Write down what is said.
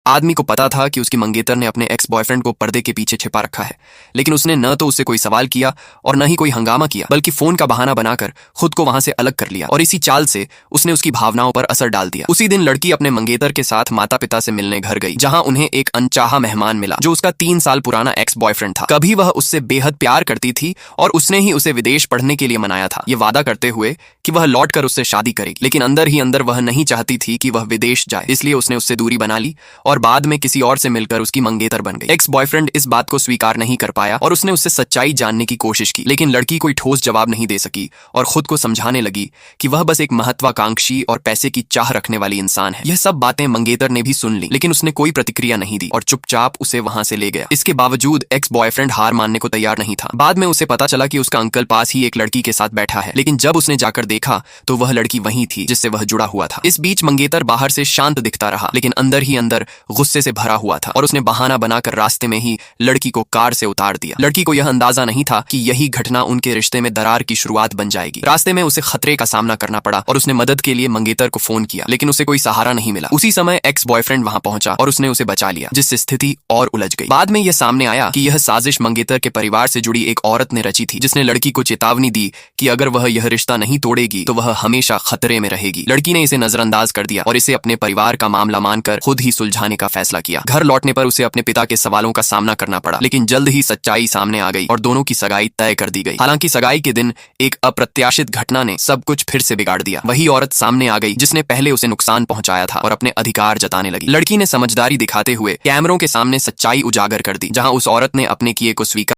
आदमी को पता था कि उसकी मंगेतर ने अपने एक्स बॉयफ्रेंड को पर्दे के पीछे छिपा रखा है, लेकिन उसने न तो उससे कोई सवाल किया और न ही कोई हंगामा किया, बल्कि फोन का बहाना बनाकर खुद को वहां से अलग कर लिया और इसी चाल से उसने उसकी भावनाओं पर असर डाल दिया। उसी दिन लड़की अपने मंगेतर के साथ माता पिता से मिलने घर गई, जहां उन्हें एक अनचाहा मेहमान मिला जो उसका 3 साल पुराना एक्स बॉयफ्रेंड था। कभी वह उससे बेहद प्यार करती थी और उसने ही उसे विदेश पढ़ने के लिए मनाया था, ये वादा करते हुए कि वह लौटकर उससे शादी करेगी। लेकिन अंदर ही अंदर वह नहीं चाहती थी कि वह विदेश जाए, इसलिए उसने उससे दूरी बना ली और बाद में किसी और से मिलकर उसकी मंगेतर बन गई। एक्स बॉयफ्रेंड इस बात को स्वीकार नहीं कर पाया और उसने उससे सच्चाई जानने की कोशिश की, लेकिन लड़की कोई ठोस जवाब नहीं दे सकी और खुद को समझाने लगी कि वह बस एक महत्वाकांक्षी और पैसे की चाह रखने वाली इंसान है। यह सब बातें मंगेतर ने भी सुन ली, लेकिन उसने कोई प्रतिक्रिया नहीं दी और चुपचाप उसे वहां से ले गया। इसके बावजूद एक्स बॉयफ्रेंड हार मानने को तैयार नहीं था। बाद में उसे पता चला कि उसका अंकल पास ही एक लड़की के साथ बैठा है, लेकिन जब उसने जाकर देखा तो वह लड़की वही थी जिससे वह जुड़ा हुआ था। इस बीच मंगेतर बाहर से शांत दिखता रहा, लेकिन अंदर ही अंदर गुस्से से भरा हुआ था और उसने बहाना बनाकर रास्ते में ही लड़की को कार से उतार दिया। लड़की को यह अंदाजा नहीं था कि यही घटना उनके रिश्ते में दरार की शुरुआत बन जाएगी। रास्ते में उसे खतरे का सामना करना पड़ा और उसने मदद के लिए मंगेतर को फोन किया, लेकिन उसे कोई सहारा नहीं मिला। उसी समय एक्स बॉयफ्रेंड वहां पहुंचा और उसने उसे बचा लिया, जिससे स्थिति और उलझ गई। बाद में यह सामने आया कि यह साजिश मंगेतर के परिवार से जुड़ी एक औरत ने रची थी, जिसने लड़की को चेतावनी दी कि अगर वह यह रिश्ता नहीं तोड़ेगी तो वह हमेशा खतरे में रहेगी। लड़की ने इसे नजरअंदाज कर दिया और इसे अपने परिवार का मामला मानकर खुद ही सुलझाने का फैसला किया। घर लौटने पर उसे अपने पिता के सवालों का सामना करना पड़ा, लेकिन जल्द ही सच्चाई सामने आ गई और दोनों की सगाई तय कर दी गई। हालांकि सगाई के दिन एक अप्रत्याशित घटना ने सब कुछ फिर से बिगाड़ दिया। वही औरत सामने आ गई जिसने पहले उसे नुकसान पहुंचाया था और अपने अधिकार जताने लगी। लड़की ने समझदारी दिखाते हुए कैमरों के सामने सच्चाई उजागर कर दी, जहां उस औरत ने अपने किए को स्वीकार